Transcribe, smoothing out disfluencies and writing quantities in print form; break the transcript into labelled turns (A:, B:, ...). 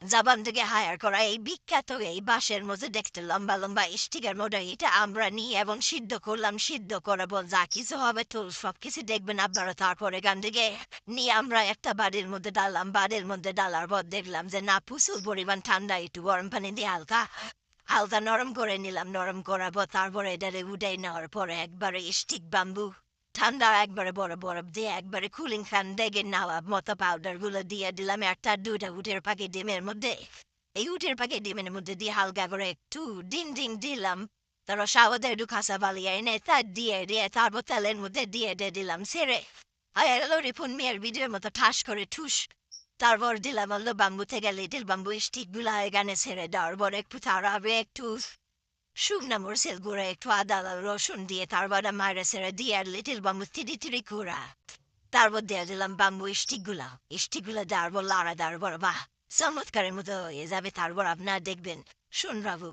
A: Japan থেকে higher করা এই বিখ্যাত এই বাঁশের মধ্যে দেখতে লম্বা লম্বা স্টিকের মতো এটা আমরা নিয়ে এবং সিদ্ধ করলাম, সিদ্ধ করার পর যা কিছু হবে তো সব কিছু দেখবেন আপনারা। তারপরে এখান থেকে নিয়ে আমরা একটা বাড়ির মধ্যে ডাললাম, বাড়ির মধ্যে ডালার পর দেখলাম যে না প্রচুর পরিমাণ ঠান্ডা, একটু গরম পানি দিয়ে হালকা হালকা নরম করে নিলাম, নরম করার পর তারপরে এটারে উঠাই নেওয়ার পরে একবারে স্টিক বাম্বু ঠান্ডা একবারে বড় বরফ দিয়ে একবারে কুলিং ফ্যান ডেকে নেওয়া মতো পাউডার গুলো দিয়ে দিলাম একটা দুটা উটের পাখি ডিমের মধ্যে। এই উটের পাখি ডিমের মধ্যে দিয়ে হালকা করে একটু ডিম ডিম দিলাম। তারপর সাওয়াতে একটু খাসা বালিয়ে এনে তা দিয়ে দিয়ে তারপর তেলের মধ্যে দিয়ে দিয়ে দিলাম ছেড়ে। আর এলো রিপুন মেয়ের ভিডিওর মতো ঠাস করে ঠুস। তারপর দিলাম হলো বাম্বু থেকে লিটিল বাম্বু স্টিক গুলা এখানে ছেড়ে দেওয়ার পর একটু তারাবে একটু শুকনা মরিচের গুঁড়া একটু আদা রসুন দিয়ে তারপর মায়ের ছেড়ে দিয়ে আর লিটিল বাম্বু তিরি তিরি কুড়া। তারপর দিয়ে দিলাম বাম্বু স্টিকগুলা দেওয়ার পর লাড়া দেওয়ার পর বাহ চমৎকারের মতো হয়ে যাবে। তারপর আপনারা দেখবেন শুন বাবু